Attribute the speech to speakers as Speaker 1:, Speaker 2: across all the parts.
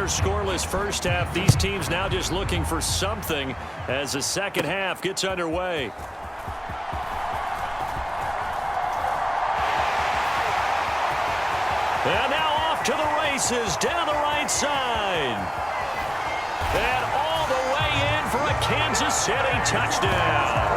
Speaker 1: their scoreless first half. These teams now just looking for something as the second half gets underway. And now off to the races down the right side. And all the way in for a Kansas City touchdown.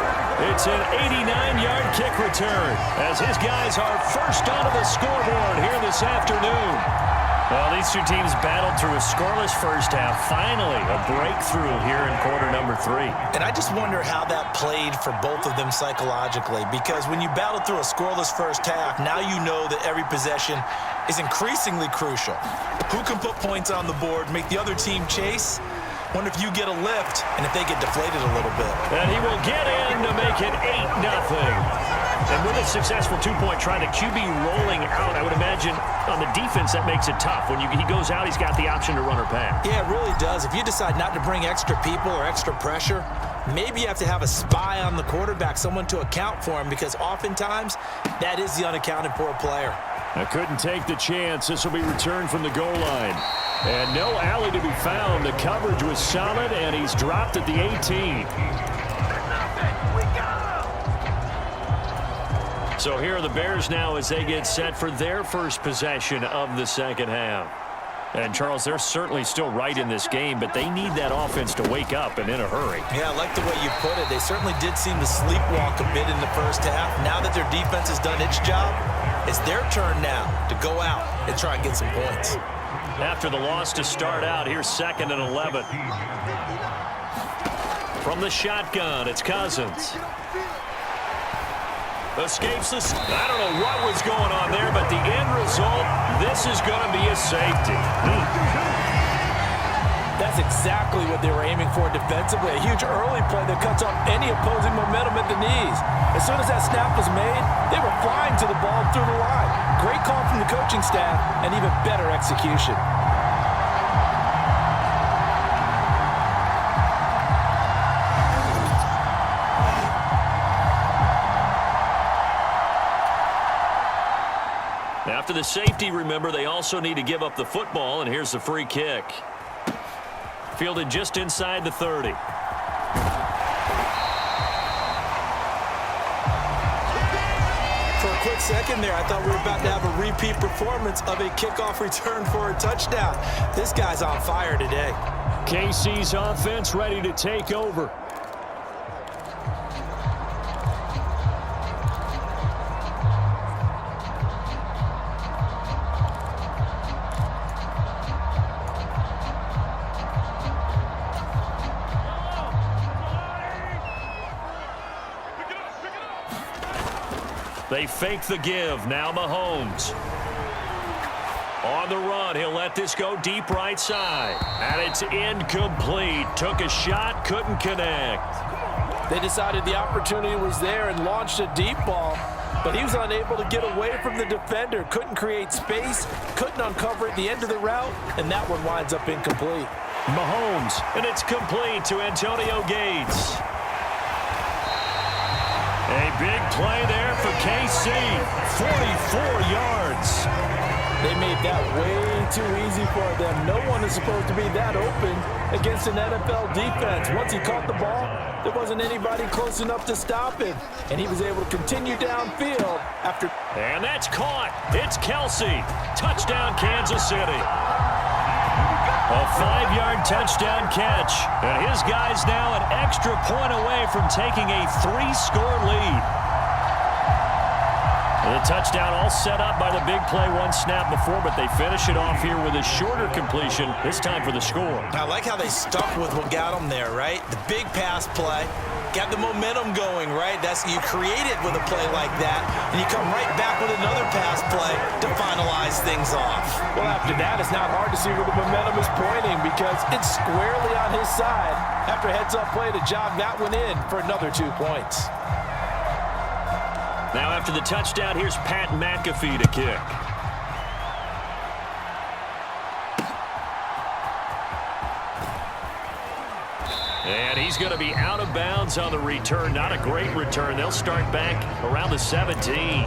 Speaker 1: It's an 89-yard kick return as his guys are first onto the scoreboard here this afternoon. Well, these two teams battled through a scoreless first half. Finally, a breakthrough here in quarter number 3.
Speaker 2: And I just wonder how that played for both of them psychologically, because when you battle through a scoreless first half, now you know that every possession is increasingly crucial. Who can put points on the board, make the other team chase? Wonder if you get a lift and if they get deflated a little bit.
Speaker 1: And he will get in to make it 8-0. And with a successful two-point try, the QB rolling out, I would imagine on the defense that makes it tough. When he goes out, he's got the option to run or pass.
Speaker 2: Yeah, it really does. If you decide not to bring extra people or extra pressure, maybe you have to have a spy on the quarterback, someone to account for him, because oftentimes that is the unaccounted for player.
Speaker 1: I couldn't take the chance. This will be returned from the goal line. And no alley to be found. The coverage was solid, and he's dropped at the 18. So here are the Bears now as they get set for their first possession of the second half. And, Charles, they're certainly still right in this game, but they need that offense to wake up and in a hurry.
Speaker 2: Yeah, I like the way you put it. They certainly did seem to sleepwalk a bit in the first half. Now that their defense has done its job, it's their turn now to go out and try and get some points.
Speaker 1: After the loss to start out, here's 2nd and 11. From the shotgun, it's Cousins. Escapes this. I don't know what was going on there, but the end result, this is going to be a safety.
Speaker 2: That's exactly what they were aiming for defensively. A huge early play that cuts off any opposing momentum at the knees. As soon as that snap was made, they were flying to the ball through the line. Great call from the coaching staff and even better execution.
Speaker 1: After the safety, remember, they also need to give up the football, and here's the free kick. Fielded just inside the 30.
Speaker 2: For a quick second there, I thought we were about to have a repeat performance of a kickoff return for a touchdown. This guy's on fire today.
Speaker 1: KC's offense ready to take over. They fake the give. Now Mahomes. On the run, he'll let this go deep right side. And it's incomplete. Took a shot, couldn't connect.
Speaker 2: They decided the opportunity was there and launched a deep ball, but he was unable to get away from the defender. Couldn't create space, couldn't uncover at the end of the route, and that one winds up incomplete.
Speaker 1: Mahomes, and it's complete to Antonio Gates. A big play there for KC. 44 yards.
Speaker 2: They made that way too easy for them. No one is supposed to be that open against an NFL defense. Once he caught the ball, there wasn't anybody close enough to stop him. And he was able to continue downfield after.
Speaker 1: And that's caught. It's Kelsey. Touchdown, Kansas City. A 5-yard touchdown catch. And his guys now an extra point away from taking a 3-score lead. The touchdown all set up by the big play one snap before, but they finish it off here with a shorter completion, this time for the score.
Speaker 2: I like how they stuck with what got them there, right? The big pass play. Got the momentum going, right? You create it with a play like that, and you come right back with another pass play to finalize things off. Well, after that, it's not hard to see where the momentum is pointing because it's squarely on his side after a heads-up play to jog that one in for another 2 points.
Speaker 1: Now after the touchdown, here's Pat McAfee to kick. And he's going to be out of bounds on the return. Not a great return. They'll start back around the 17.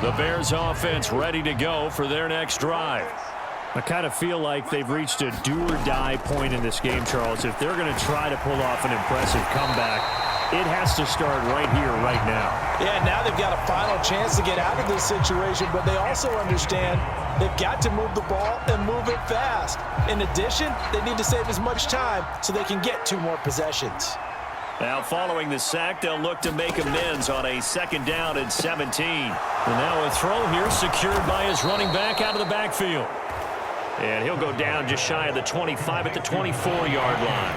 Speaker 1: The Bears offense ready to go for their next drive.
Speaker 3: I kind of feel like they've reached a do-or-die point in this game, Charles. If they're going to try to pull off an impressive comeback, it has to start right here, right now.
Speaker 2: Yeah, now they've got a final chance to get out of this situation, but they also understand they've got to move the ball and move it fast. In addition, they need to save as much time so they can get 2 more possessions.
Speaker 1: Now, following the sack, they'll look to make amends on a 2nd down and 17. And now a throw here secured by his running back out of the backfield. And he'll go down just shy of the 25 at the 24-yard line.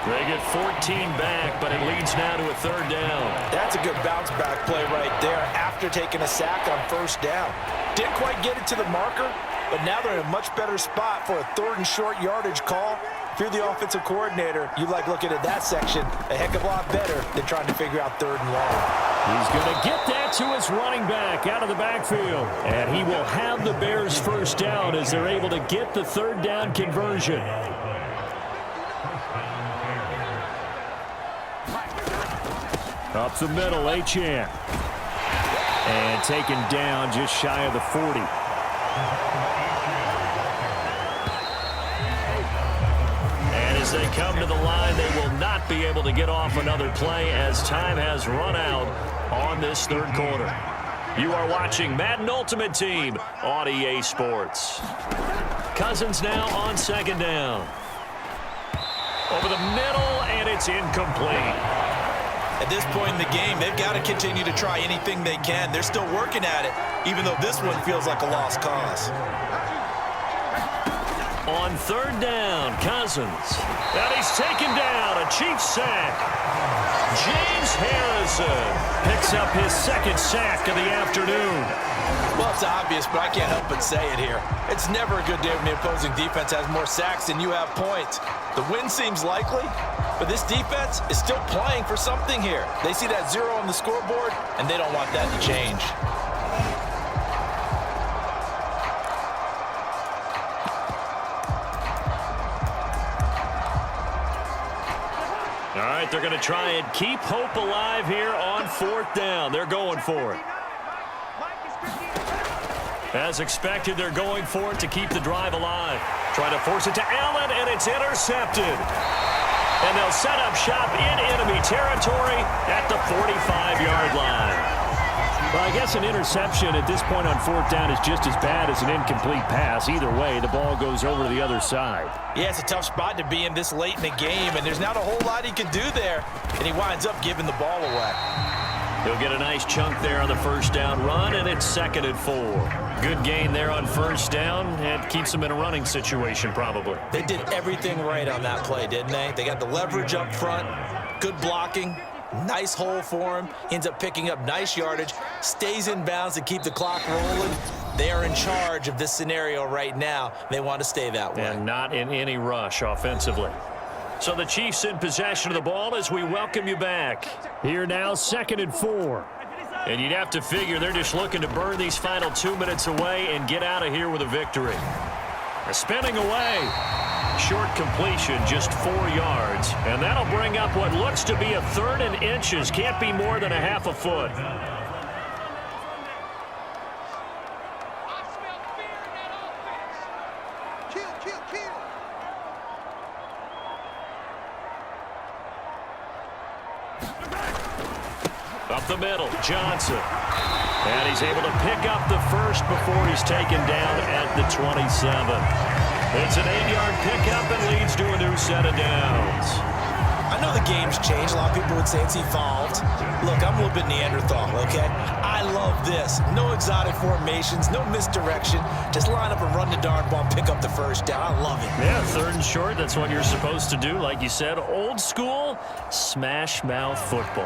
Speaker 1: They get 14 back, but it leads now to a 3rd down.
Speaker 2: That's a good bounce-back play right there after taking a sack on 1st down. Didn't quite get it to the marker, but now they're in a much better spot for a 3rd and short yardage call. If you're the offensive coordinator, you like looking at that section a heck of a lot better than trying to figure out 3rd and long.
Speaker 1: He's going to get that to his running back out of the backfield. And he will have the Bears' 1st down as they're able to get the 3rd down conversion. Up the middle, Achane. And taken down just shy of the 40. As they come to the line, they will not be able to get off another play as time has run out on this 3rd quarter. You are watching Madden Ultimate Team on EA Sports. Cousins now on 2nd down. Over the middle, and it's incomplete.
Speaker 2: At this point in the game, they've got to continue to try anything they can. They're still working at it, even though this one feels like a lost cause.
Speaker 1: On 3rd down, Cousins. And he's taken down. A Chiefs sack. James Harrison picks up his 2nd sack of the afternoon.
Speaker 2: Well, it's obvious, but I can't help but say it here. It's never a good day when the opposing defense has more sacks than you have points. The win seems likely, but this defense is still playing for something here. They see that 0 on the scoreboard, and they don't want that to change.
Speaker 1: All right, they're going to try and keep hope alive here on 4th down. They're going for it. As expected, they're going for it to keep the drive alive. Trying to force it to Allen, and it's intercepted. And they'll set up shop in enemy territory at the 45-yard line. Well, I guess an interception at this point on 4th down is just as bad as an incomplete pass. Either way, the ball goes over to the other side.
Speaker 2: Yeah, it's a tough spot to be in this late in the game, and there's not a whole lot he can do there, and he winds up giving the ball away.
Speaker 1: He'll get a nice chunk there on the 1st down run, and it's 2nd and 4. Good gain there on 1st down, and keeps them in a running situation probably.
Speaker 2: They did everything right on that play, didn't they? They got the leverage up front, good blocking, nice hole for him. He ends up picking up nice yardage, stays in bounds to keep the clock rolling. They are in charge of this scenario right now. They want to stay that way.
Speaker 1: And not in any rush offensively. So the Chiefs in possession of the ball as we welcome you back. Here now, 2nd and 4. And you'd have to figure they're just looking to burn these final 2 minutes away and get out of here with a victory. Spinning away. Short completion, just 4 yards. And that'll bring up what looks to be a 3rd and inches. Can't be more than a half a foot. Up the middle, Johnson. And he's able to pick up the 1st before he's taken down at the 27. It's an 8-yard pickup and leads to a new set of downs.
Speaker 2: I know the game's changed. A lot of people would say it's evolved. Look, I'm a little bit Neanderthal, okay? I love this. No exotic formations, no misdirection. Just line up and run the darn ball, pick up the 1st down. I love it.
Speaker 1: Yeah, 3rd and short, that's what you're supposed to do. Like you said, old school, smash mouth football.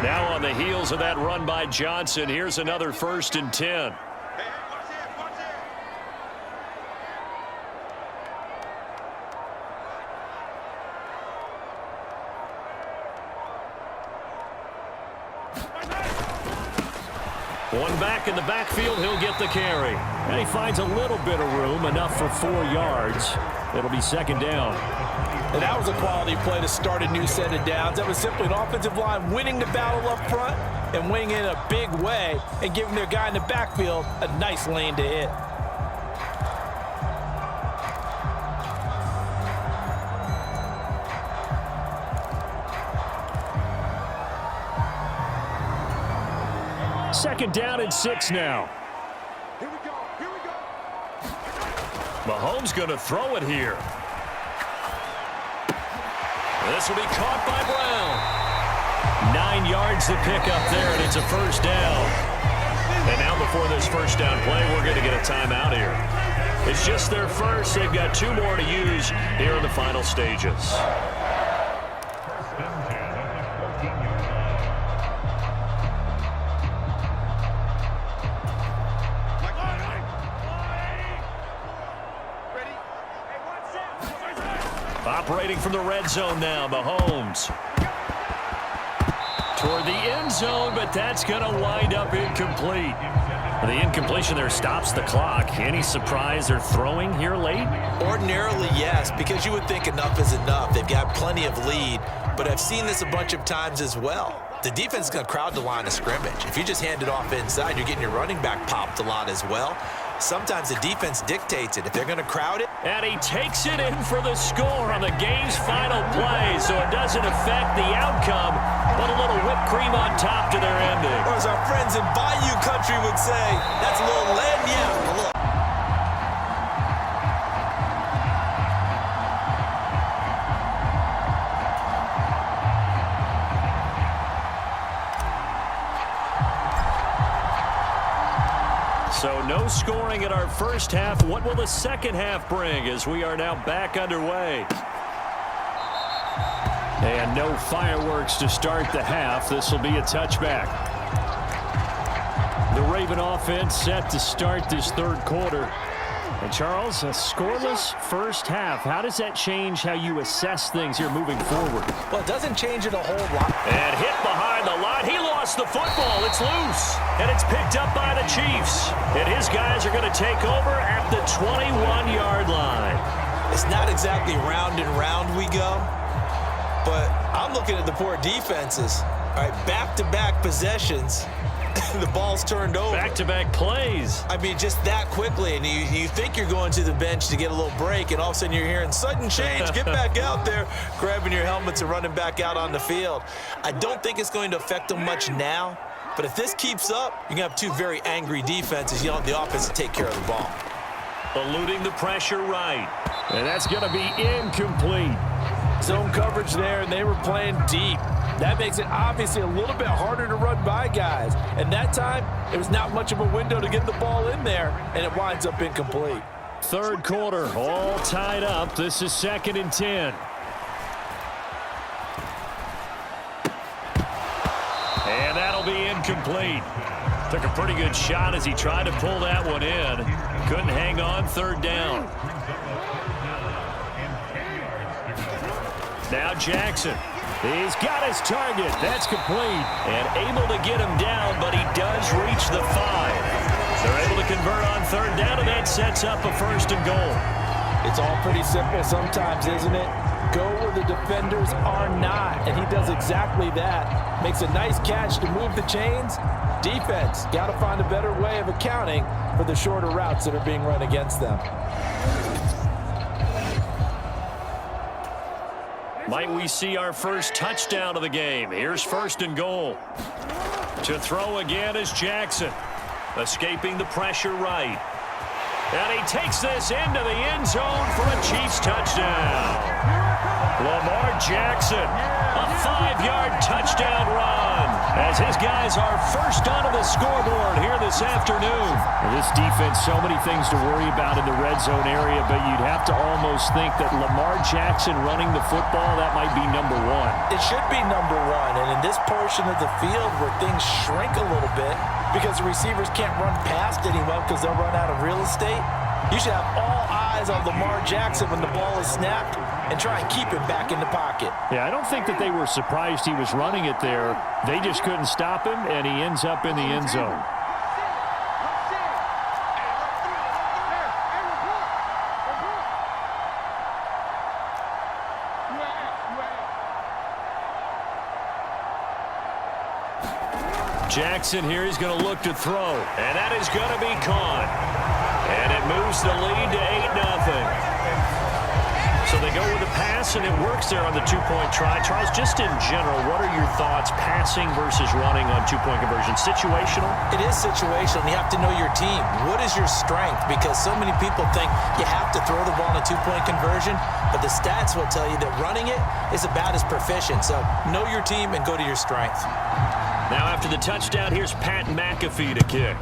Speaker 1: Now on the heels of that run by Johnson, here's another 1st and 10. One back in the backfield, he'll get the carry. And he finds a little bit of room, enough for 4 yards. It'll be 2nd down.
Speaker 2: And that was a quality play to start a new set of downs. That was simply an offensive line winning the battle up front and winning in a big way and giving their guy in the backfield a nice lane to hit.
Speaker 3: Second down and 6 now.
Speaker 4: Here we go. Here we go.
Speaker 1: Mahomes going to throw it here. This will be caught by Brown. 9 yards to pick up there, and it's a first down. And now before this first down play, we're going to get a timeout here. It's just their first. They've got 2 more to use here in the final stages. Operating from the red zone now, Mahomes. Toward the end zone, but that's going to wind up incomplete. The incompletion there stops the clock. Any surprise they're throwing here late?
Speaker 2: Ordinarily, yes, because you would think enough is enough. They've got plenty of lead, but I've seen this a bunch of times as well. The defense is going to crowd the line of scrimmage. If you just hand it off inside, you're getting your running back popped a lot as well. Sometimes the defense dictates it. If they're going to crowd it.
Speaker 1: And he takes it in for the score on the game's final play, so it doesn't affect the outcome, but a little whipped cream on top to their ending.
Speaker 2: Or as our friends in Bayou Country would say, that's a little lagniappe.
Speaker 1: So no scoring in our first half. What will the second half bring as we are now back underway?
Speaker 3: And no fireworks to start the half. This will be a touchback. The Raven offense set to start this third quarter. And Charles, a scoreless first half. How does that change how you assess things here moving forward?
Speaker 2: Well, it doesn't change it a whole lot.
Speaker 1: And hit behind the line. He lost the football. It's loose. And it's picked up by the Chiefs. And his guys are going to take over at the 21-yard line.
Speaker 2: It's not exactly round and round we go, but I'm looking at the poor defenses. All right, back-to-back possessions. The ball's turned over.
Speaker 1: Back-to-back plays.
Speaker 2: I mean, just that quickly, and you think you're going to the bench to get a little break, and all of a sudden you're hearing sudden change, get back out there, grabbing your helmets and running back out on the field. I don't think it's going to affect them much now, but if this keeps up, you're going to have 2 very angry defenses. You want the offense to take care of the ball.
Speaker 1: Eluding the pressure right.
Speaker 3: And that's going to be incomplete.
Speaker 5: Zone coverage there, and they were playing deep. That makes it obviously a little bit harder to run by guys. And that time, it was not much of a window to get the ball in there, and it winds up incomplete.
Speaker 3: Third quarter, all tied up. This is 2nd and 10.
Speaker 1: And that'll be incomplete. Took a pretty good shot as he tried to pull that one in. Couldn't hang on, third down. Now Jackson. He's got his target. That's complete. And able to get him down, but he does reach the 5. They're able to convert on third down, and that sets up a 1st and goal.
Speaker 5: It's all pretty simple sometimes, isn't it? Go where the defenders are not, and he does exactly that. Makes a nice catch to move the chains. Defense, got to find a better way of accounting for the shorter routes that are being run against them.
Speaker 1: Might we see our first touchdown of the game? Here's 1st and goal. To throw again is Jackson. Escaping the pressure right. And he takes this into the end zone for a Chiefs touchdown. Lamar Jackson, a 5-yard touchdown run as his guys are first onto the scoreboard here this afternoon.
Speaker 3: Well, this defense, so many things to worry about in the red zone area, but you'd have to almost think that Lamar Jackson running the football, that might be number 1.
Speaker 5: It should be number 1, and in this portion of the field where things shrink a little bit because the receivers can't run past anyone because they'll run out of real estate, you should have all eyes on Lamar Jackson when the ball is snapped and try and keep him back in the pocket.
Speaker 3: Yeah, I don't think that they were surprised he was running it there. They just couldn't stop him, and he ends up in the end zone.
Speaker 1: Jackson here, he's going to look to throw, and that is going to be caught. And it moves the lead to 8-0. So they go with the pass, and it works there on the two-point try. Charles, just in general, what are your thoughts passing versus running on two-point conversion? Situational?
Speaker 2: It is situational. You have to know your team. What is your strength? Because so many people think you have to throw the ball in a two-point conversion, but the stats will tell you that running it is about as proficient. So know your team and go to your strength.
Speaker 1: Now after the touchdown, here's Pat McAfee to kick.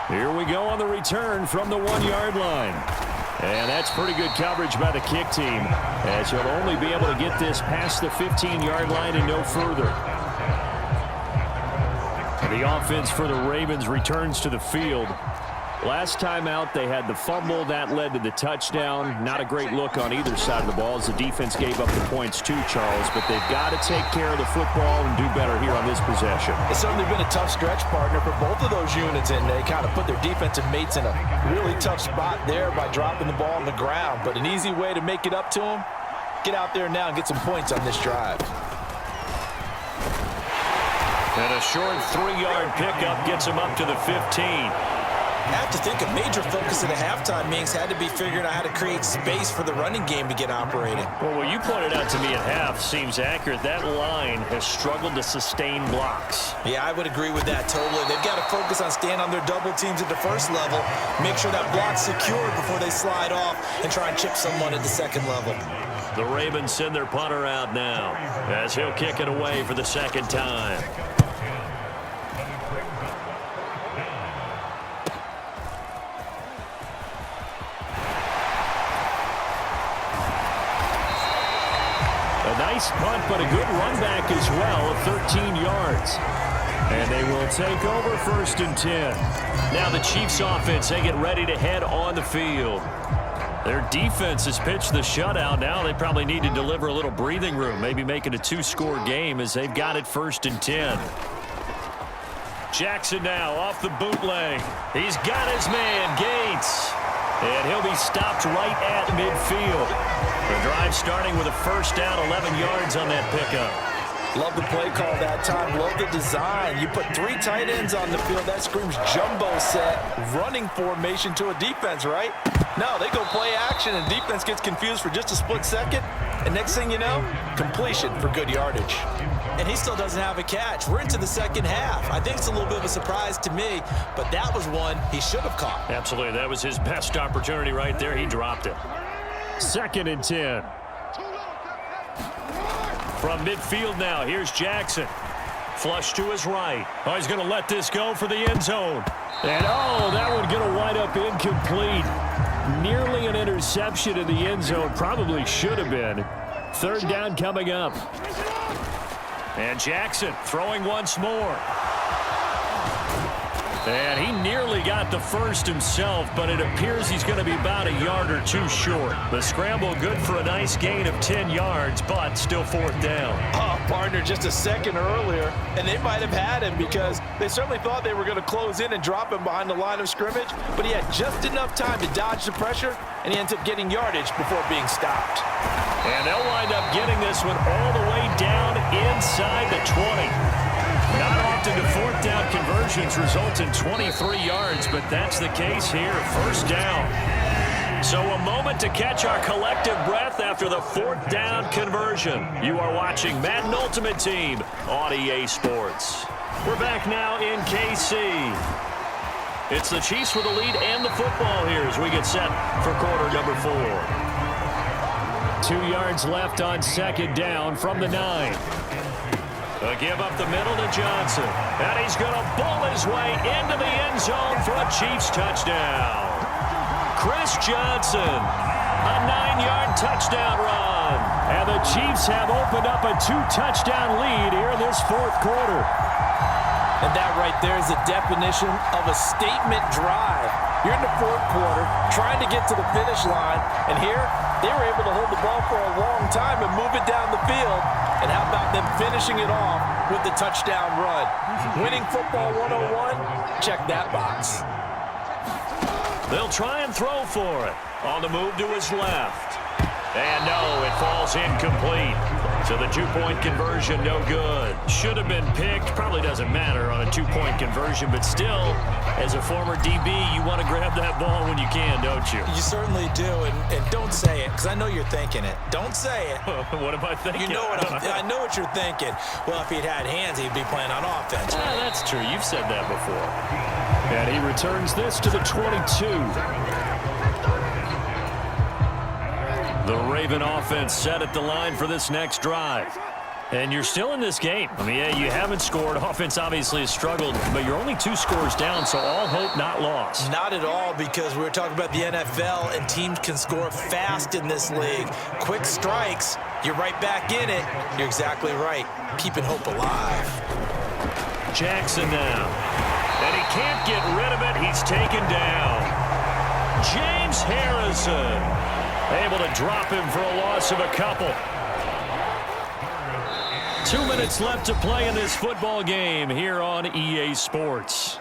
Speaker 1: Here we go on the return from the 1-yard line. And that's pretty good coverage by the kick team, as he'll only be able to get this past the 15-yard line and no further. The offense for the Ravens returns to the field. Last time out, they had the fumble. That led to the touchdown. Not a great look on either side of the ball as the defense gave up the points too, Charles. But they've got to take care of the football and do better here on this possession.
Speaker 5: It's certainly been a tough stretch, partner, for both of those units, and they kind of put their defensive mates in a really tough spot there by dropping the ball on the ground. But an easy way to make it up to them, get out there now and get some points on this drive.
Speaker 1: And a short 3-yard pickup gets him up to the 15.
Speaker 2: I have to think a major focus at the halftime meetings had to be figuring out how to create space for the running game to get operating.
Speaker 1: Well, what you pointed out to me at half seems accurate. That line has struggled to sustain blocks.
Speaker 2: Yeah, I would agree with that totally. They've got to focus on staying on their double teams at the first level, make sure that block's secured before they slide off and try and chip someone at the second level.
Speaker 1: The Ravens send their punter out now as he'll kick it away for the second time. A nice punt, but a good run back as well of 13 yards. And they will take over 1st and 10. Now the Chiefs offense, they get ready to head on the field. Their defense has pitched the shutout. Now they probably need to deliver a little breathing room, maybe make it a 2-score game as they've got it 1st and 10. Jackson now off the bootleg. He's got his man, Gates. And he'll be stopped right at midfield. The drive starting with a first down, 11 yards on that pickup.
Speaker 5: Love the play call that time. Love the design. You put 3 tight ends on the field. That screams jumbo set, running formation to a defense, right? No, they go play action, and defense gets confused for just a split second. And next thing you know, completion for good yardage.
Speaker 2: And he still doesn't have a catch. We're into the second half. I think it's a little bit of a surprise to me, but that was one he should have caught.
Speaker 1: Absolutely. That was his best opportunity right there. He dropped it. 2nd and 10. From midfield now, here's Jackson. Flush to his right. Oh, he's going to let this go for the end zone. And, oh, that one going to wind up incomplete. Nearly an interception in the end zone. Probably should have been. 3rd down coming up. And Jackson throwing once more. And he nearly got the first himself, but it appears he's going to be about a yard or 2 short. The scramble good for a nice gain of 10 yards, but still 4th down.
Speaker 5: Oh, partner, just a second earlier, and they might have had him because they certainly thought they were going to close in and drop him behind the line of scrimmage, but he had just enough time to dodge the pressure, and he ends up getting yardage before being stopped.
Speaker 1: And they'll wind up getting this one all the way down inside the 20. Not often do 4th down conversions result in 23 yards, but that's the case here. 1st down. So a moment to catch our collective breath after the 4th down conversion. You are watching Madden Ultimate Team on EA Sports. We're back now in KC. It's the Chiefs with the lead and the football here as we get set for quarter number 4. 2 yards left on 2nd down from the 9. A give up the middle to Johnson. And he's going to bull his way into the end zone for a Chiefs touchdown. Chris Johnson, a 9-yard touchdown run. And the Chiefs have opened up a 2-touchdown lead here in this 4th quarter.
Speaker 5: And that right there is the definition of a statement drive. You're in the 4th quarter, trying to get to the finish line, and here they were able to hold the ball for a long time and move it down the field. And how about them finishing it off with the touchdown run? Winning football 101, check that box.
Speaker 1: They'll try and throw for it. On the move to his left. And no, it falls incomplete. So the two-point conversion, no good. Should have been picked. Probably doesn't matter on a two-point conversion, but still, as a former DB, you want to grab that ball when you can, don't you?
Speaker 2: You certainly do, and don't say it, because I know you're thinking it. Don't say it.
Speaker 1: What am I thinking?
Speaker 2: You know what I know what you're thinking. Well, if he'd had hands, he'd be playing on offense.
Speaker 1: Ah, that's true. You've said that before. And he returns this to the 22. The Raven offense set at the line for this next drive. And you're still in this game. I mean, yeah, you haven't scored. Offense obviously has struggled, but you're only 2 scores down, so all hope not lost.
Speaker 2: Not at all, because we were talking about the NFL, and teams can score fast in this league. Quick strikes, you're right back in it. You're exactly right. Keeping hope alive.
Speaker 1: Jackson now. And he can't get rid of it. He's taken down. James Harrison able to drop him for a loss of a couple. 2 minutes left to play in this football game here on EA Sports.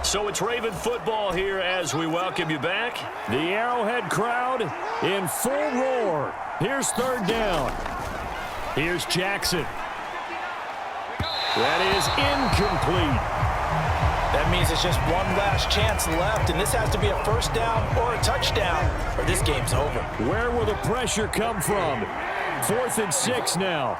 Speaker 1: So it's Raven football here as we welcome you back. The Arrowhead crowd in full roar. Here's third down. Here's Jackson. That is incomplete.
Speaker 5: That means it's just one last chance left, and this has to be a first down or a touchdown, or this game's over.
Speaker 1: Where will the pressure come from? 4th and 6 now.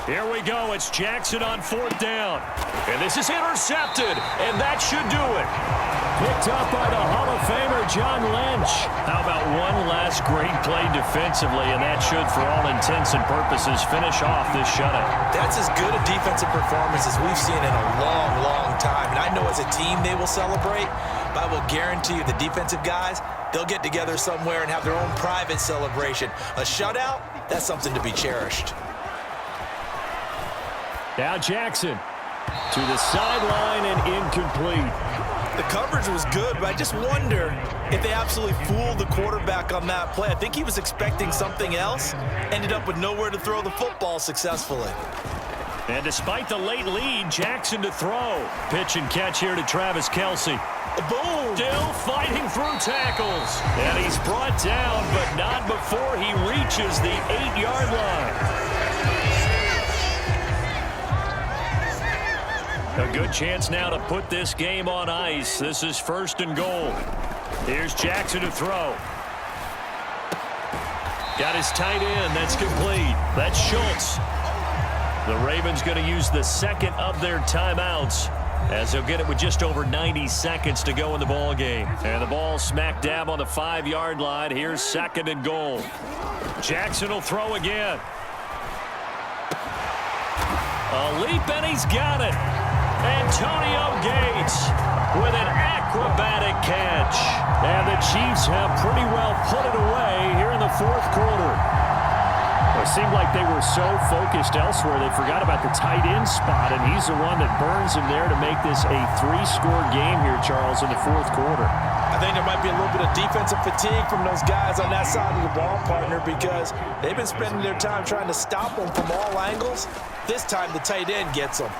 Speaker 1: Here we go. It's Jackson on 4th down. And this is intercepted, and that should do it. Picked up by the Hall of Famer, John Lynch. How about one last great play defensively, and that should, for all intents and purposes, finish off this shutout.
Speaker 2: That's as good a defensive performance as we've seen in a long, long time. And I know as a team they will celebrate, but I will guarantee you the defensive guys, they'll get together somewhere and have their own private celebration. A shutout, that's something to be cherished.
Speaker 1: Now Jackson to the sideline and incomplete.
Speaker 2: The coverage was good, but I just wonder if they absolutely fooled the quarterback on that play. I think he was expecting something else, ended up with nowhere to throw the football successfully.
Speaker 1: And despite the late lead, Jackson to throw. Pitch and catch here to Travis Kelce.
Speaker 2: Boom!
Speaker 1: Still fighting through tackles. And he's brought down, but not before he reaches the 8-yard line. A good chance now to put this game on ice. This is 1st and goal. Here's Jackson to throw. Got his tight end. That's complete. That's Schultz. The Ravens going to use the second of their timeouts as they'll get it with just over 90 seconds to go in the ball game. And the ball smack dab on the 5-yard line. Here's 2nd and goal. Jackson will throw again. A leap, and he's got it. Antonio Gates with an acrobatic catch. And the Chiefs have pretty well put it away here in the 4th quarter. It seemed like they were so focused elsewhere they forgot about the tight end spot, and he's the one that burns him there to make this a 3-score game here, Charles, in the 4th quarter.
Speaker 5: I think there might be a little bit of defensive fatigue from those guys on that side of the ball, partner, because they've been spending their time trying to stop them from all angles. This time the tight end gets them.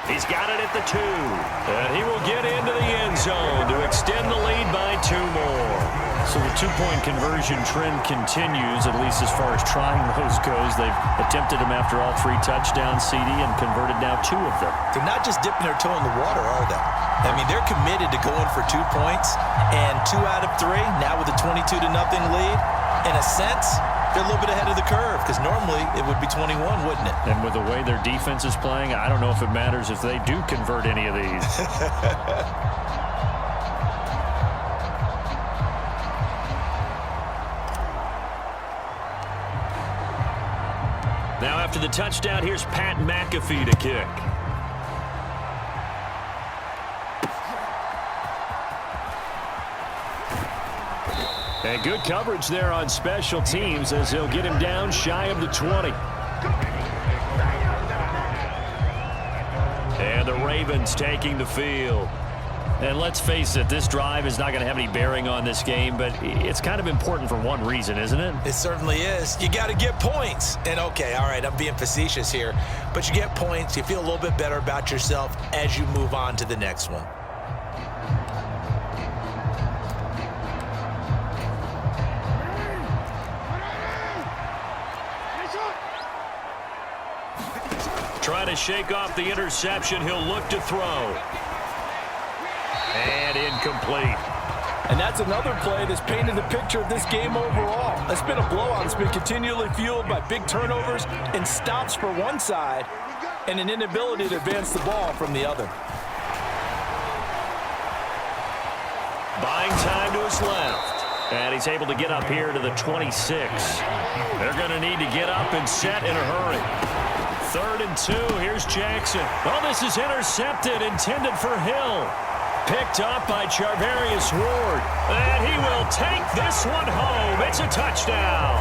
Speaker 1: He's got it at the 2. And he will get into the end zone to extend the lead by 2 more. So the 2-point conversion trend continues, at least as far as trying those goes. They've attempted them after all 3 touchdowns, CD, and converted now 2 of them.
Speaker 2: They're not just dipping their toe in the water, are they? I mean, they're committed to going for 2 points, and 2 out of 3, now with a 22-0 lead. In a sense, they're a little bit ahead of the curve, because normally it would be 21, wouldn't it?
Speaker 1: And with the way their defense is playing, I don't know if it matters if they do convert any of these. Now after the touchdown, here's Pat McAfee to kick. And good coverage there on special teams as he'll get him down shy of the 20. And the Ravens taking the field. And let's face it, this drive is not going to have any bearing on this game, but it's kind of important for one reason, isn't it?
Speaker 2: It certainly is. You got to get points. And okay, all right, I'm being facetious here, but you get points, you feel a little bit better about yourself as you move on to the next one.
Speaker 1: to shake off the interception. He'll look to throw. And incomplete.
Speaker 5: And that's another play that's painted the picture of this game overall. It's been a blowout. It's been continually fueled by big turnovers and stops for one side and an inability to advance the ball from the other.
Speaker 1: Buying time to his left. And he's able to get up here to the 26. They're going to need to get up and set in a hurry. 3rd and 2. Here's Jackson. Oh, this is intercepted, intended for Hill. Picked up by Charvarius Ward. And he will take this one home. It's a touchdown.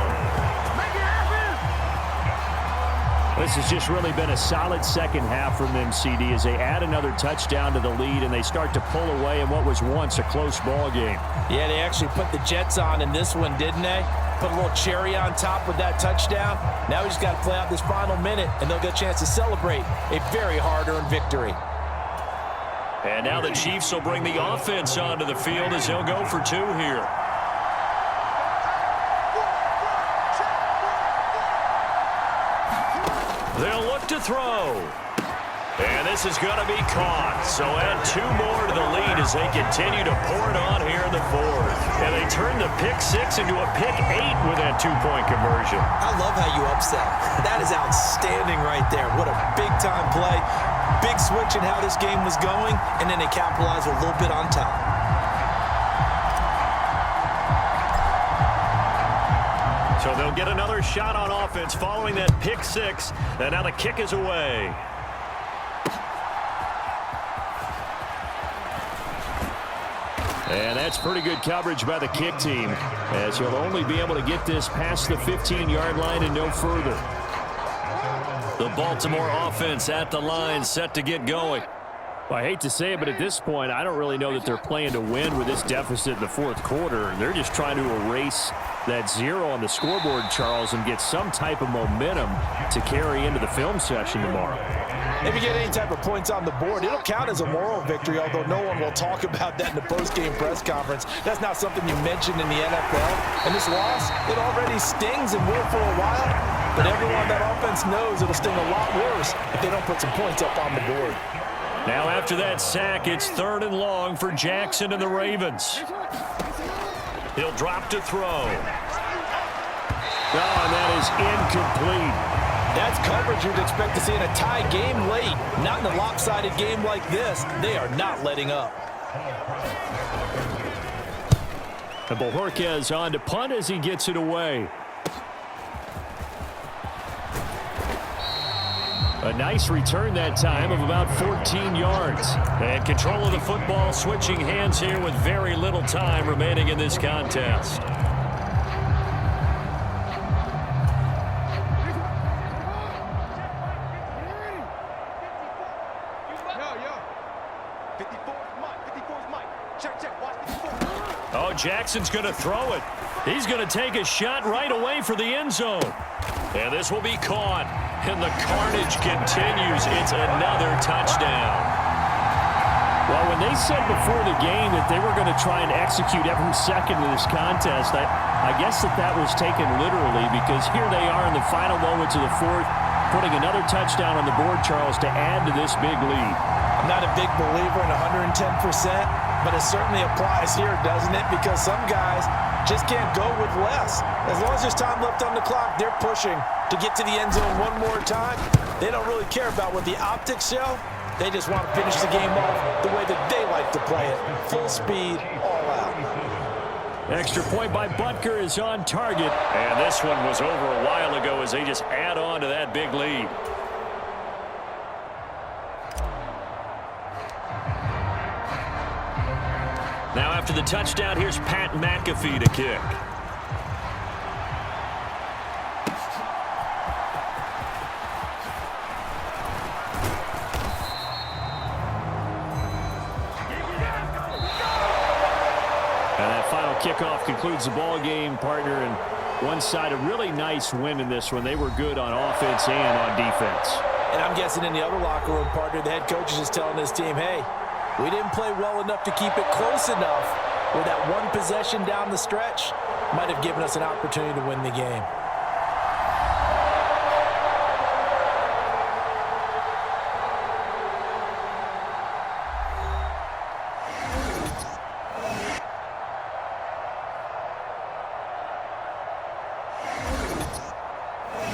Speaker 3: This has just really been a solid second half from them, CD, as they add another touchdown to the lead and they start to pull away in what was once a close ball game.
Speaker 5: Yeah, they actually put the Jets on in this one, didn't they? Put a little cherry on top with that touchdown. Now we just got to play out this final minute, and they'll get a chance to celebrate a very hard-earned victory.
Speaker 1: And now the Chiefs will bring the offense onto the field as they'll go for 2 here. They'll look to throw. And this is going to be caught. So add 2 more to the lead as they continue to pour it on here in the 4th. And they turn the pick 6 into a pick 8 with that 2-point conversion.
Speaker 2: I love how you upset. That is outstanding right there. What a big-time play. Big switch in how this game was going, and then they capitalized a little bit on top.
Speaker 1: So they'll get another shot on offense following that pick 6. And now the kick is away.
Speaker 3: And that's pretty good coverage by the kick team, as he'll only be able to get this past the 15-yard line and no further.
Speaker 1: The Baltimore offense at the line, set to get going.
Speaker 3: Well, I hate to say it, but at this point, I don't really know that they're playing to win with this deficit in the 4th quarter. They're just trying to erase that 0 on the scoreboard, Charles, and get some type of momentum to carry into the film session tomorrow.
Speaker 5: If you get any type of points on the board, it'll count as a moral victory, although no one will talk about that in the post-game press conference. That's not something you mentioned in the NFL. And this loss, it already stings and will for a while, but everyone on that offense knows it'll sting a lot worse if they don't put some points up on the board.
Speaker 1: Now after that sack, it's 3rd and long for Jackson and the Ravens. He'll drop to throw.
Speaker 3: Oh, and that is incomplete.
Speaker 5: That's coverage you'd expect to see in a tie game late. Not in a lopsided game like this. They are not letting up.
Speaker 3: And Bojorquez on to punt as he gets it away. A nice return that time of about 14 yards.
Speaker 1: And control of the football, switching hands here with very little time remaining in this contest. Oh, Jackson's going to throw it. He's going to take a shot right away for the end zone. And this will be caught. And the carnage continues. It's another touchdown.
Speaker 3: Well, when they said before the game that they were going to try and execute every second of this contest, I guess that was taken literally, because here they are in the final moments of the 4th, putting another touchdown on the board, Charles, to add to this big lead.
Speaker 5: I'm not a big believer in 110%, but it certainly applies here, doesn't it? Because some guys just can't go with less. As long as there's time left on the clock, they're pushing to get to the end zone one more time. They don't really care about what the optics show. They just want to finish the game off the way that they like to play it. Full speed, all out.
Speaker 3: Extra point by Butker is on target.
Speaker 1: And this one was over a while ago as they just add on to that big lead. Now after the touchdown, here's Pat McAfee to kick.
Speaker 3: And that final kickoff concludes the ball game, partner. And one side, a really nice win in this one. They were good on offense and on defense.
Speaker 5: And I'm guessing in the other locker room, partner, the head coach is just telling this team, hey, we didn't play well enough to keep it close enough where that one possession down the stretch might have given us an opportunity to win the game.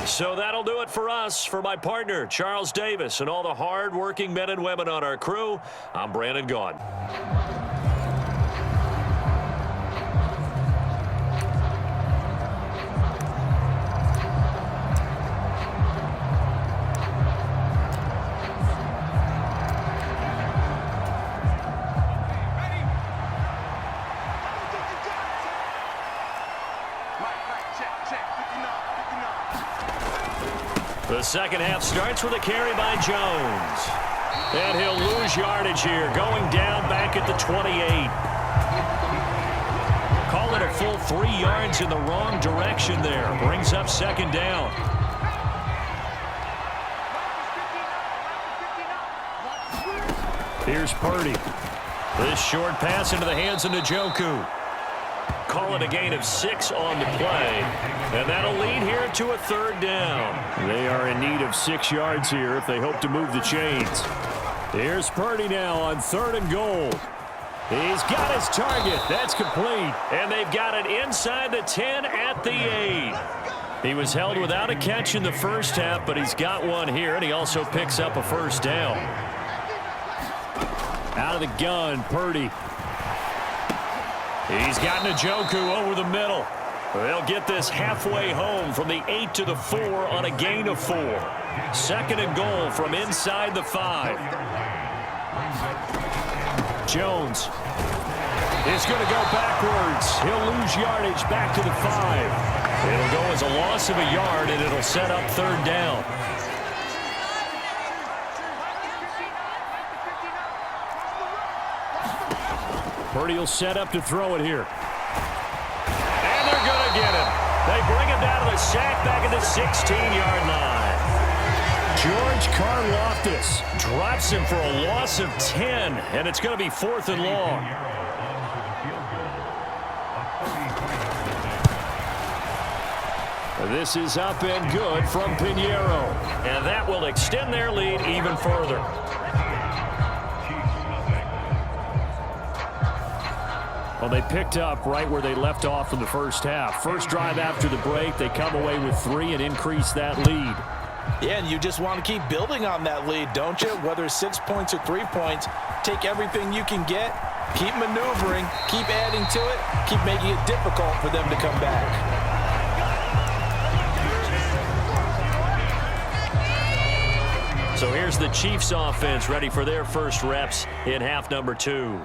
Speaker 1: So that'll do it for us. For my partner, Charles Davis, and all the hard-working men and women on our crew, I'm Brandon Gaudin. The second half starts with a carry by Jones. And he'll lose yardage here, going down back at the 28. Call it a full 3 yards in the wrong direction there. Brings up second down. Here's Purdy. This short pass into the hands of Njoku. Call it a gain of 6 on the play. And that'll lead here to a third down.
Speaker 3: They are in need of 6 yards here if they hope to move the chains. Here's Purdy now on 3rd and goal. He's got his target. That's complete.
Speaker 1: And they've got it inside the 10 at the 8. He was held without a catch in the first half, but he's got one here, and he also picks up a first down.
Speaker 3: Out of the gun, Purdy.
Speaker 1: He's got Njoku over the middle. They'll get this halfway home from the 8 to the 4 on a gain of 4. 2nd and goal from inside the 5. Jones is going to go backwards. He'll lose yardage back to the 5. It'll go as a loss of a yard, and it'll set up 3rd down.
Speaker 3: Purdy will set up to throw it here.
Speaker 1: And they're going to get him. They bring him down to the sack back at the 16-yard line.
Speaker 3: George Karlaftis
Speaker 1: Drops him for a loss of 10, and it's going to be 4th and long.
Speaker 3: This is up and good from Pinheiro.
Speaker 1: And that will extend their lead even further.
Speaker 3: Well, they picked up right where they left off in the first half. First drive after the break, they come away with 3 and increase that lead.
Speaker 5: Yeah, and you just want to keep building on that lead, don't you? Whether it's 6 points or 3 points, take everything you can get, keep maneuvering, keep adding to it, keep making it difficult for them to come back.
Speaker 1: So here's the Chiefs offense ready for their first reps in half number 2.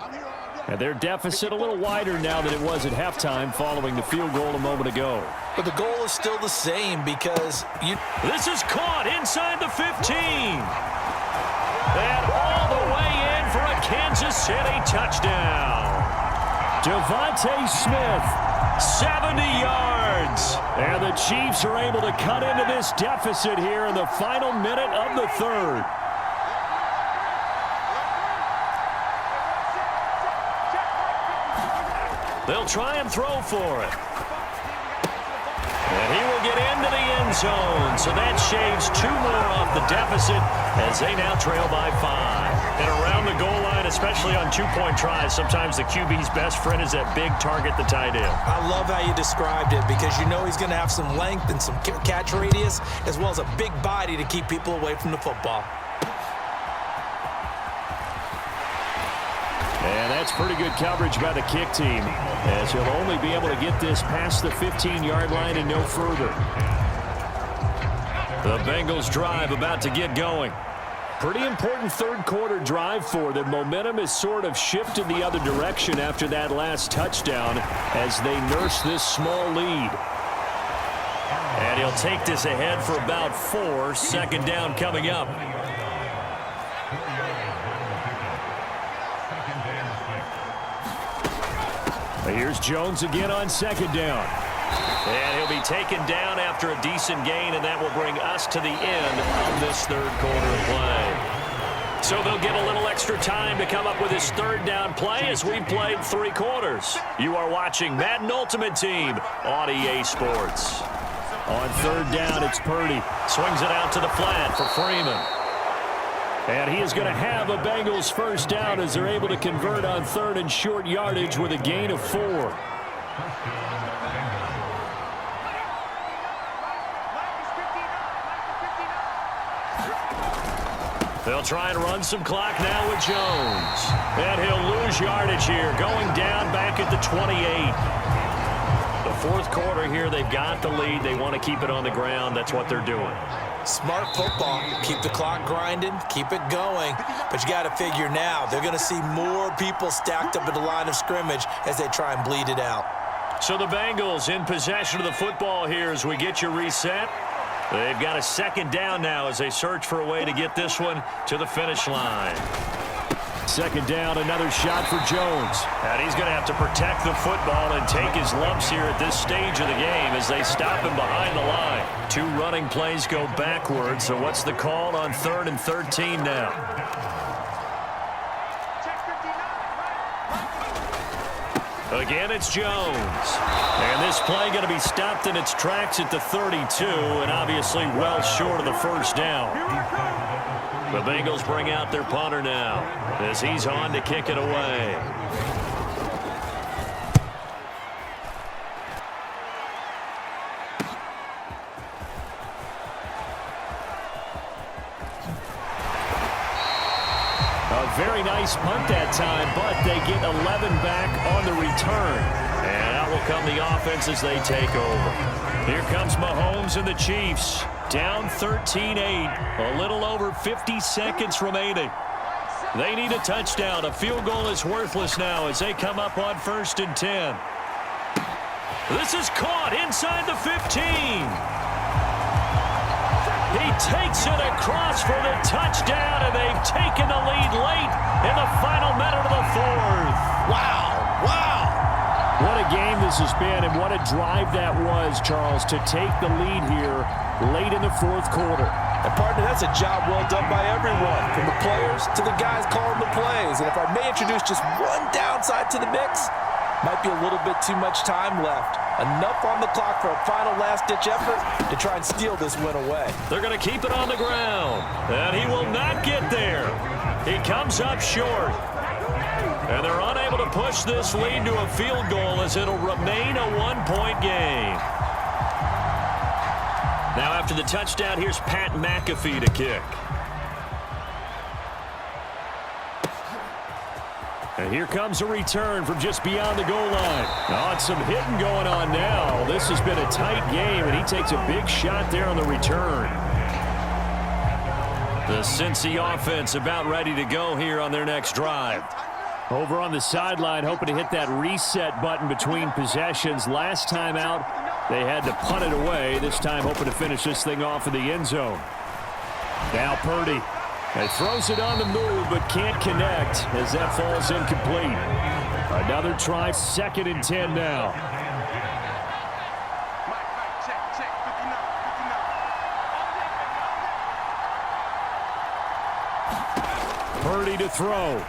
Speaker 3: And their deficit a little wider now than it was at halftime following the field goal a moment ago.
Speaker 5: But the goal is still the same because you...
Speaker 1: This is caught inside the 15. And all the way in for a Kansas City touchdown.
Speaker 3: Devontae Smith.
Speaker 1: 70 yards.
Speaker 3: And the Chiefs are able to cut into this deficit here in the final minute of the 3rd.
Speaker 1: They'll try and throw for it. And he will get into the end zone. So that shaves 2 more off the deficit as they now trail by 5. And around the goal line, especially on 2-point tries, sometimes the QB's best friend is that big target, the tight end.
Speaker 2: I love how you described it because you know he's going to have some length and some catch radius as well as a big body to keep people away from the football.
Speaker 3: And that's pretty good coverage by the kick team, as he'll only be able to get this past the 15-yard line and no further.
Speaker 1: The Bengals drive about to get going.
Speaker 3: Pretty important third-quarter drive for them. Momentum has sort of shifted the other direction after that last touchdown as they nurse this small lead.
Speaker 1: And he'll take this ahead for about 4. 2nd down coming up.
Speaker 3: Here's Jones again on 2nd down.
Speaker 1: And he'll be taken down after a decent gain, and that will bring us to the end of this 3rd quarter play. So they'll get a little extra time to come up with his 3rd down play as we played 3 quarters. You are watching Madden Ultimate Team on EA Sports.
Speaker 3: On 3rd down, it's Purdy.
Speaker 1: Swings it out to the flat for Freeman.
Speaker 3: And he is going to have a Bengals first down as they're able to convert on 3rd and short yardage with a gain of 4.
Speaker 1: They'll try and run some clock now with Jones. And he'll lose yardage here, going down back at the 28. The fourth quarter here, they've got the lead. They want to keep it on the ground. That's what they're doing.
Speaker 2: Smart football. Keep the clock grinding, keep it going. But you got to figure now, they're going to see more people stacked up at the line of scrimmage as they try and bleed it out.
Speaker 1: So the Bengals in possession of the football here as we get you reset. They've got a second down now as they search for a way to get this one to the finish line.
Speaker 3: Second down, another shot for Jones.
Speaker 1: And he's going to have to protect the football and take his lumps here at this stage of the game as they stop him behind the line. Two running plays go backwards, so what's the call on 3rd and 13 now? Again, it's Jones. And this play going to be stopped in its tracks at the 32, and obviously well short of the first down. The Bengals bring out their punter now as he's on to kick it away. A very nice punt that time, but they get 11 back on the return. And out will come the offense as they take over. Here comes Mahomes and the Chiefs. Down 13-8. A little over 50 seconds remaining. They need a touchdown. A field goal is worthless now as they come up on 1st and 10. This is caught inside the 15. He takes it across for the touchdown, and they've taken the lead late in the final minute of the fourth.
Speaker 2: Wow.
Speaker 3: What a game this has been, and what a drive that was, Charles, to take the lead here late in the fourth quarter.
Speaker 5: And, partner, that's a job well done by everyone, from the players to the guys calling the plays. And if I may introduce just one downside to the mix, might be a little bit too much time left. Enough on the clock for a final last-ditch effort to try and steal this win away.
Speaker 1: They're going to keep it on the ground, and he will not get there. He comes up short. And they're unable to push this lead to a field goal as it'll remain a one-point game. Now after the touchdown, here's Pat McAfee to kick. And here comes a return from just beyond the goal line. Oh, it's some hitting going on now. This has been a tight game, and he takes a big shot there on the return. The Cincy offense about ready to go here on their next drive.
Speaker 3: Over on the sideline, hoping to hit that reset button between possessions. Last time out, they had to punt it away. This time, hoping to finish this thing off in the end zone. Now Purdy. He throws it on the move, but can't connect as that falls incomplete. Another try, 2nd and 10 now. Purdy to throw.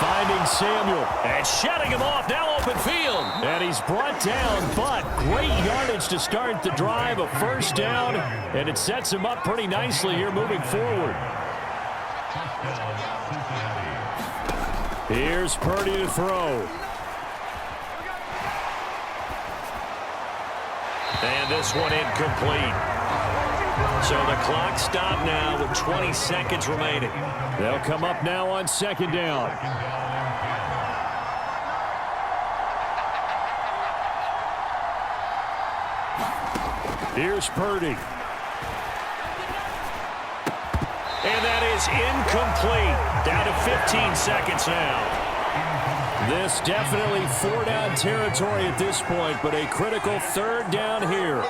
Speaker 3: Finding Samuel and shutting him off, now open field. And he's brought down, but great yardage to start the drive, a first down, and it sets him up pretty nicely here moving forward. Here's Purdy to throw. And this one incomplete. So the clock stopped now with 20 seconds remaining. They'll come up now on 2nd down. Here's Purdy. And that is incomplete. Down to 15 seconds now. This definitely 4-down territory at this point, but a critical 3rd down here.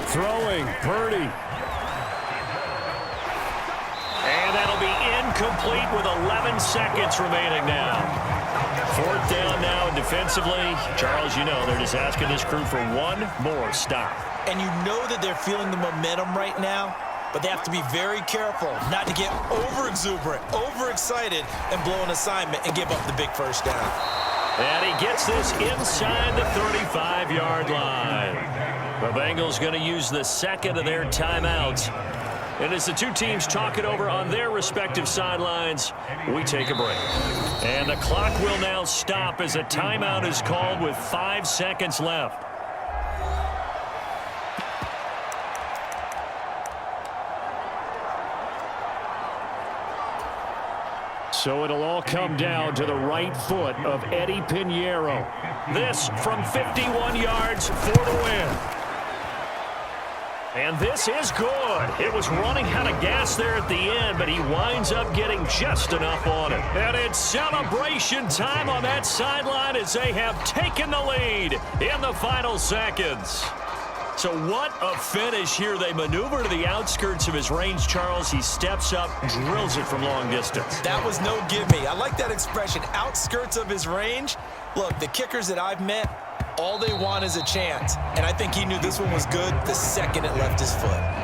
Speaker 3: Throwing, Purdy. And that'll be incomplete with 11 seconds remaining now. 4th down now, and defensively, Charles, you know, they're just asking this crew for one more stop.
Speaker 2: And you know that they're feeling the momentum right now, but they have to be very careful not to get over-exuberant, overexcited, and blow an assignment and give up the big first down.
Speaker 1: And he gets this inside the 35-yard line. The Bengals going to use the 2nd of their timeouts. And as the two teams talk it over on their respective sidelines, we take a break. And the clock will now stop as a timeout is called with 5 seconds left.
Speaker 3: So it'll all come down to the right foot of Eddie Pinheiro.
Speaker 1: This from 51 yards for the win. And this is good. It was running out of gas there at the end, but he winds up getting just enough on it. And it's celebration time on that sideline as they have taken the lead in the final seconds. So what a finish here. They maneuver to the outskirts of his range, Charles. He steps up, drills it from long distance.
Speaker 2: That was no gimme. I like that expression, outskirts of his range. Look, the kickers that I've met, all they want is a chance. And I think he knew this one was good the second it left his foot.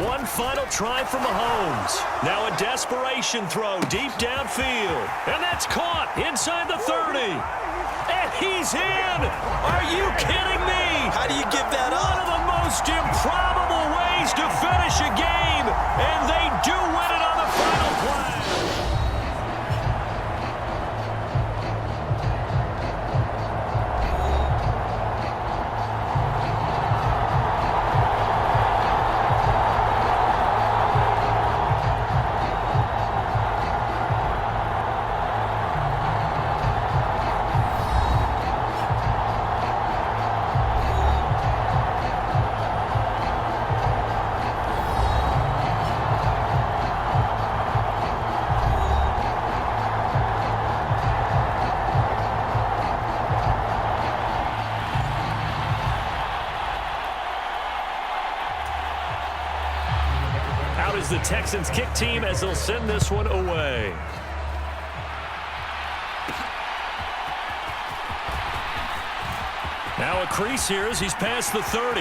Speaker 1: One final try from Mahomes. Now a desperation throw deep downfield. And that's caught inside the 30. And he's in. Are you kidding me?
Speaker 2: How do you give that up?
Speaker 1: One of the most improbable ways to finish a game. And they do win it on the final play. Out is the Texans kick team as they'll send this one away. Now a crease here as he's past the 30.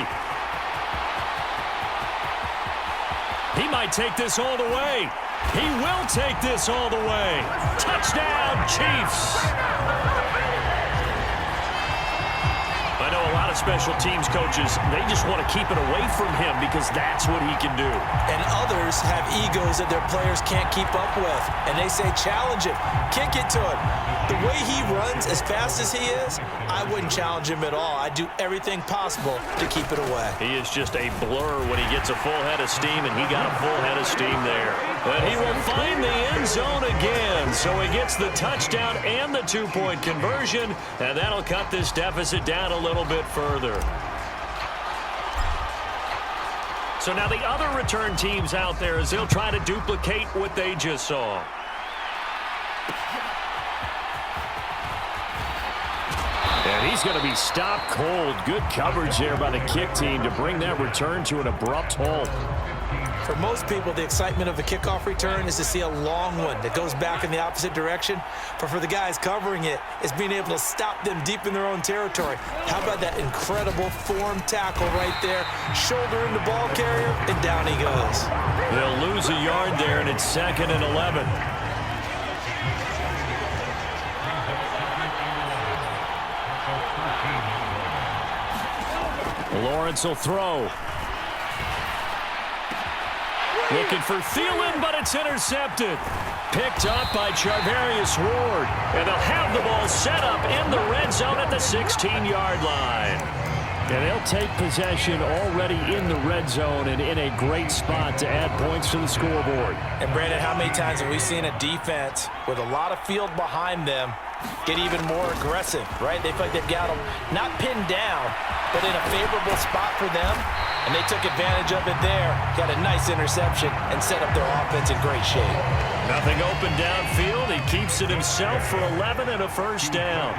Speaker 1: He might take this all the way. He will take this all the way. Touchdown, Chiefs. I know a lot of special teams coaches, they just want to keep it away from him because that's what he can do.
Speaker 2: And others have egos that their players can't keep up with. And they say, challenge him, kick it to him. The way he runs as fast as he is, I wouldn't challenge him at all. I'd do everything possible to keep it away.
Speaker 1: He is just a blur when he gets a full head of steam, and he got a full head of steam there. But he will find the end zone again, so he gets the touchdown and the two-point conversion, and that'll cut this deficit down a little bit further. So now the other return teams out there as they'll try to duplicate what they just saw. And he's going to be stopped cold. Good coverage there by the kick team to bring that return to an abrupt halt.
Speaker 2: For most people, the excitement of a kickoff return is to see a long one that goes back in the opposite direction. But for the guys covering it, it's being able to stop them deep in their own territory. How about that incredible form tackle right there? Shoulder in the ball carrier, and down he goes.
Speaker 1: They'll lose a yard there, and it's 2nd and 11. Lawrence will throw. Looking for Thielen, but it's intercepted. Picked up by Charvarius Ward. And they'll have the ball set up in the red zone at the 16-yard line. And they'll take possession already in the red zone and in a great spot to add points to the scoreboard.
Speaker 2: And, Brandon, how many times have we seen a defense with a lot of field behind them get even more aggressive, right? They feel like they've got them not pinned down, but in a favorable spot for them. And they took advantage of it there, got a nice interception, and set up their offense in great shape.
Speaker 1: Nothing open downfield. He keeps it himself for 11 and a first down.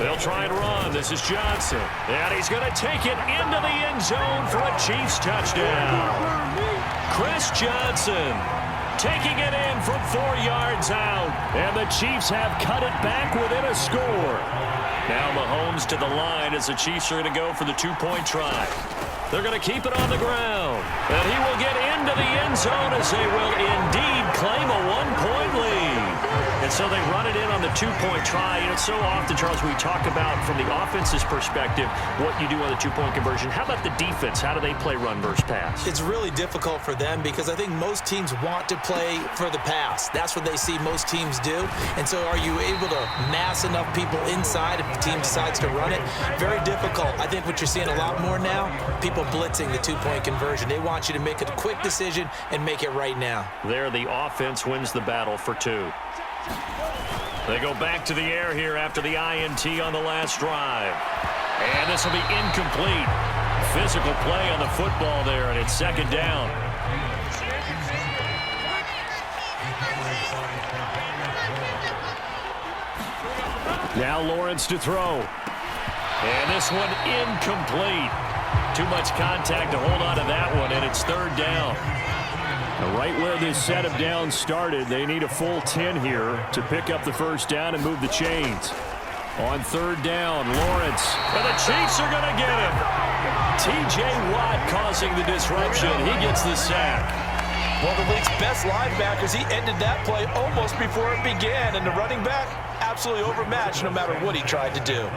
Speaker 1: They'll try and run. This is Johnson. And he's going to take it into the end zone for a Chiefs touchdown. Chris Johnson taking it in from 4 yards out. And the Chiefs have cut it back within a score. Now Mahomes to the line as the Chiefs are going to go for the two-point try. They're going to keep it on the ground. And he will get into the end zone as they will indeed claim a one-point lead. And so they run it in on the two-point try. You know, so often, Charles, we talk about from the offense's perspective what you do on the two-point conversion. How about the defense? How do they play run versus pass?
Speaker 2: It's really difficult for them because I think most teams want to play for the pass. That's what they see most teams do. And so are you able to mass enough people inside if the team decides to run it? Very difficult. I think what you're seeing a lot more now, people blitzing the two-point conversion. They want you to make a quick decision and make it right now.
Speaker 1: There, the offense wins the battle for two. They go back to the air here after the INT on the last drive. And this will be incomplete. Physical play on the football there, and it's second down. Now Lawrence to throw. And this one incomplete. Too much contact to hold on to that one, and it's third down. Right where this set of downs started, they need a full 10 here to pick up the first down and move the chains. On third down, Lawrence. And the Chiefs are going to get him. T.J. Watt causing the disruption. He gets the sack.
Speaker 5: One of the league's best linebackers, he ended that play almost before it began. And the running back, absolutely overmatched no matter what he tried to do.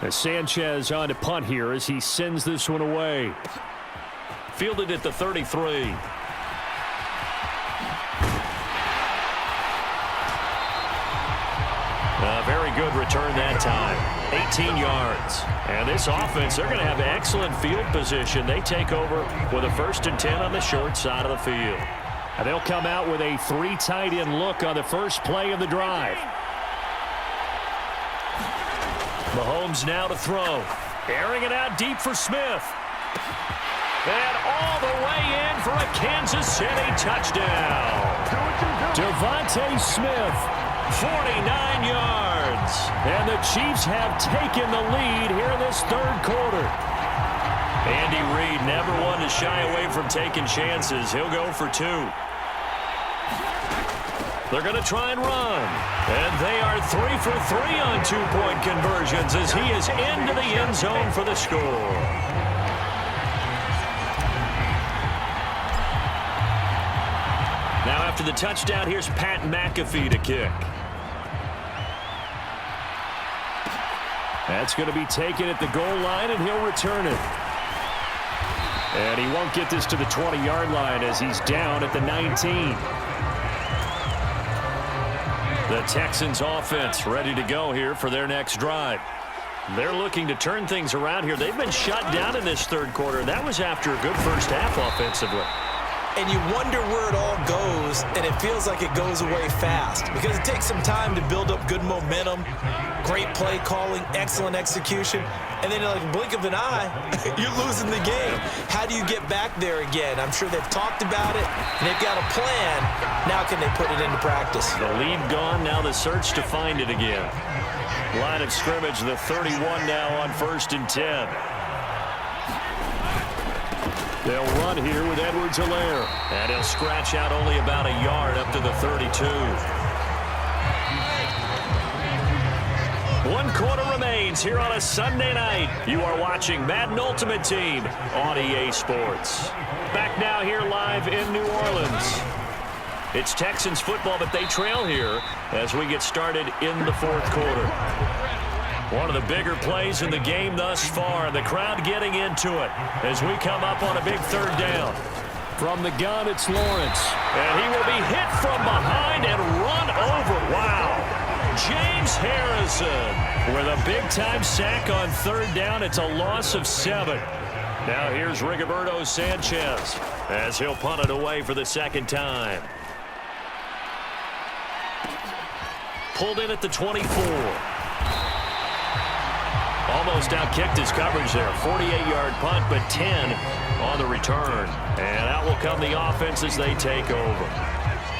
Speaker 3: As Sanchez on to punt here as he sends this one away.
Speaker 1: Fielded at the 33. A very good return that time. 18 yards. And this offense, they're going to have excellent field position. They take over with a 1st and 10 on the short side of the field.
Speaker 3: And they'll come out with a 3 tight end look on the first play of the drive.
Speaker 1: Mahomes now to throw. Airing it out deep for Smith. And all the way in for a Kansas City touchdown. Devontae Smith, 49 yards. And the Chiefs have taken the lead here in this third quarter. Andy Reid never one to shy away from taking chances. He'll go for 2. They're going to try and run. And they are 3 for 3 on two-point conversions as he is into the end zone for the score. Now after the touchdown, here's Pat McAfee to kick.
Speaker 3: That's going to be taken at the goal line, and he'll return it. And he won't get this to the 20-yard line as he's down at the 19. The Texans offense ready to go here for their next drive. They're looking to turn things around here. They've been shut down in this third quarter. That was after a good first half offensively.
Speaker 2: And you wonder where it all goes, and it feels like it goes away fast because it takes some time to build up good momentum, great play calling, excellent execution, and then like a blink of an eye, you're losing the game. How do you get back there again? I'm sure they've talked about it, and they've got a plan. Now can they put it into practice?
Speaker 1: The lead gone, now the search to find it again. Line of scrimmage, the 31 now on 1st and 10.
Speaker 3: They'll run here with Edwards-Helaire.
Speaker 1: And he'll scratch out only about a yard up to the 32. 1 quarter remains here on a Sunday night. You are watching Madden Ultimate Team on EA Sports. Back now here live in New Orleans. It's Texans football, but they trail here as we get started in the 4th quarter. One of the bigger plays in the game thus far, and the crowd getting into it as we come up on a big third down.
Speaker 3: From the gun, it's Lawrence.
Speaker 1: And he will be hit from behind and run over. Wow. James Harrison with a big-time sack on third down. It's a loss of 7. Now here's Rigoberto Sanchez as he'll punt it away for the second time. Pulled in at the 24. Almost out-kicked his coverage there. 48-yard punt, but 10 on the return. And out will come the offense as they take over.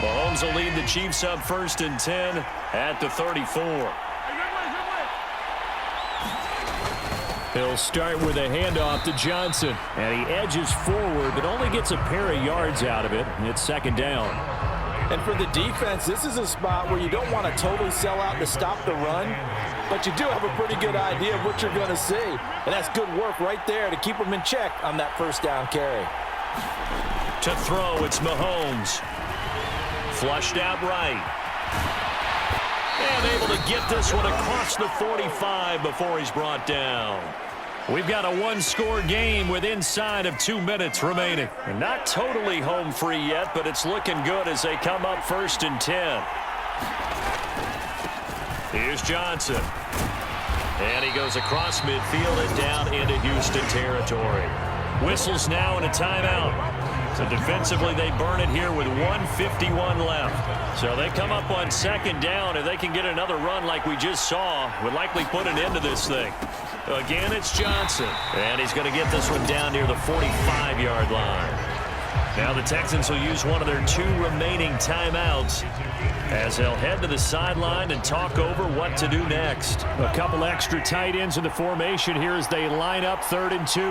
Speaker 1: Mahomes will lead the Chiefs up 1st and 10 at the 34.
Speaker 3: He'll start with a handoff to Johnson. And he edges forward, but only gets a pair of yards out of it. And it's second down.
Speaker 5: And for the defense, this is a spot where you don't want to totally sell out to stop the run, but you do have a pretty good idea of what you're going to see. And that's good work right there to keep them in check on that first down carry.
Speaker 1: To throw, it's Mahomes. Flushed out right. And able to get this one across the 45 before he's brought down. We've got a one-score game with inside of 2 minutes remaining. And not totally home free yet, but it's looking good as they come up 1st and 10. Here's Johnson. And he goes across midfield and down into Houston territory. Whistles now and a timeout. So defensively, they burn it here with 1:51 left. So they come up on 2nd down. If they can get another run like we just saw, would likely put an end to this thing. Again, it's Johnson. And he's going to get this one down near the 45-yard line. Now the Texans will use one of their 2 remaining timeouts as they'll head to the sideline and talk over what to do next.
Speaker 3: A couple extra tight ends in the formation here as they line up 3rd and 2.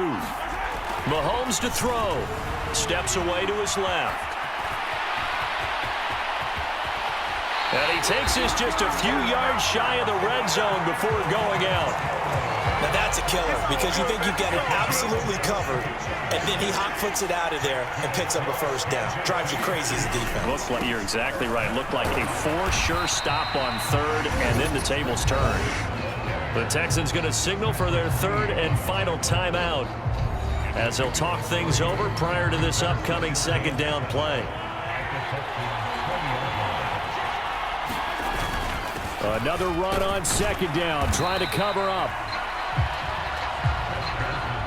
Speaker 1: Mahomes to throw. Steps away to his left. And he takes this just a few yards shy of the red zone before going out.
Speaker 2: Now that's a killer because you think you've got it absolutely covered, and then he hot-foots it out of there and picks up a 1st down. Drives you crazy as a defense.
Speaker 3: Looks like you're exactly right. Looked like a 4 sure stop on 3rd, and then the tables turned.
Speaker 1: The Texans going to signal for their 3rd and final timeout as they'll talk things over prior to this upcoming 2nd down play.
Speaker 3: Another run on 2nd down, trying to cover up.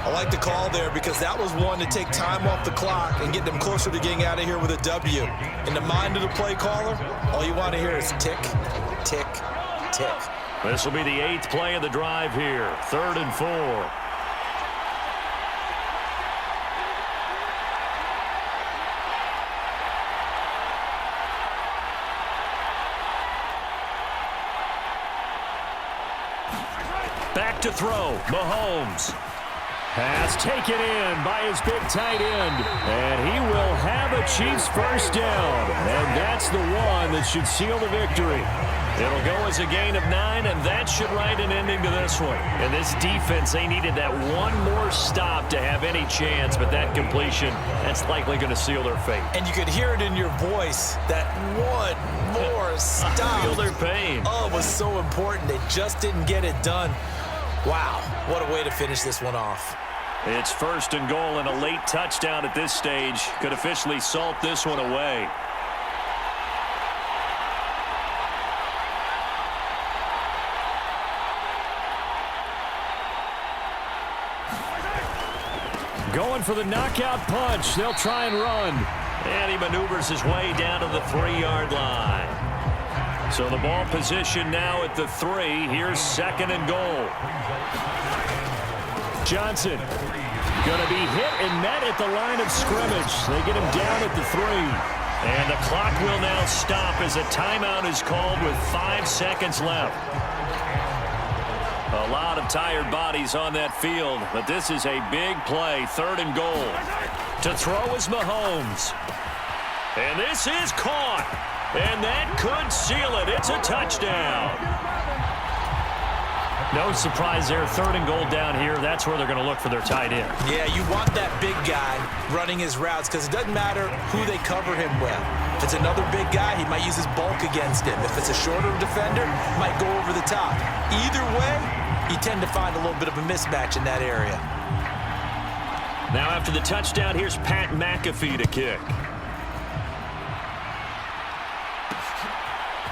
Speaker 2: I like the call there because that was one to take time off the clock and get them closer to getting out of here with a W. In the mind of the play caller, all you want to hear is tick, tick, tick.
Speaker 1: This will be the 8th play of the drive here. 3rd and 4. Back to throw. Mahomes.
Speaker 3: Pass taken in by his big tight end. And he will have a Chiefs 1st down. And that's the one that should seal the victory.
Speaker 1: It'll go as a gain of 9, and that should write an ending to this one. And this defense, they needed that one more stop to have any chance, but that completion, that's likely going to seal their fate.
Speaker 2: And you could hear it in your voice, that one more stop.
Speaker 1: I feel their pain.
Speaker 2: Oh, it was so important. They just didn't get it done. Wow, what a way to finish this one off.
Speaker 1: It's 1st and goal, and a late touchdown at this stage could officially salt this one away.
Speaker 3: Going for the knockout punch. They'll try and run.
Speaker 1: And he maneuvers his way down to the 3-yard line. So the ball position now at the 3. Here's 2nd and goal. Johnson going to be hit and met at the line of scrimmage. They get him down at the 3. And the clock will now stop as a timeout is called with 5 seconds left. A lot of tired bodies on that field, but this is a big play. 3rd and goal. To throw is Mahomes. And this is caught. And that could seal it. It's a touchdown. No surprise there. 3rd and goal down here. That's where they're going to look for their tight end.
Speaker 2: Yeah, you want that big guy running his routes because it doesn't matter who they cover him with. If it's another big guy, he might use his bulk against him. If it's a shorter defender, he might go over the top. Either way, you tend to find a little bit of a mismatch in that area.
Speaker 1: Now after the touchdown, here's Pat McAfee to kick.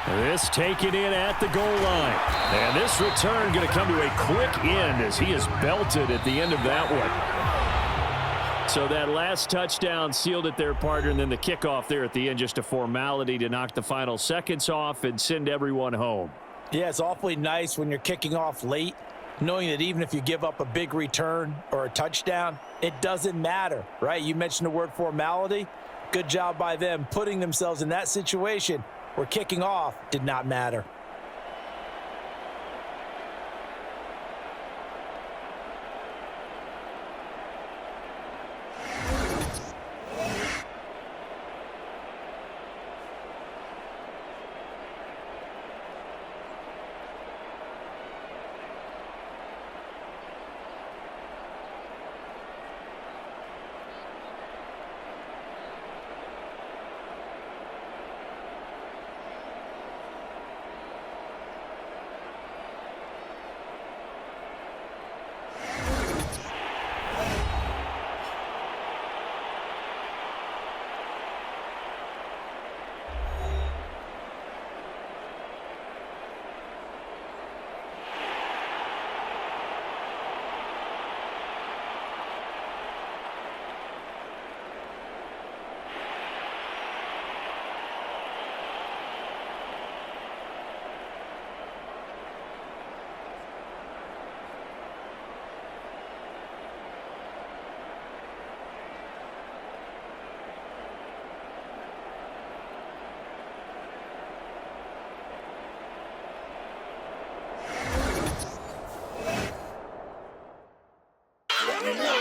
Speaker 3: This taken in at the goal line. And this return going to come to a quick end as he is belted at the end of that one. So that last touchdown sealed it their partner, and then the kickoff there at the end, just a formality to knock the final seconds off and send everyone home.
Speaker 5: Yeah, it's awfully nice when you're kicking off late, knowing that even if you give up a big return or a touchdown, it doesn't matter, right? You mentioned the word formality. Good job by them putting themselves in that situation where kicking off did not matter.
Speaker 6: You know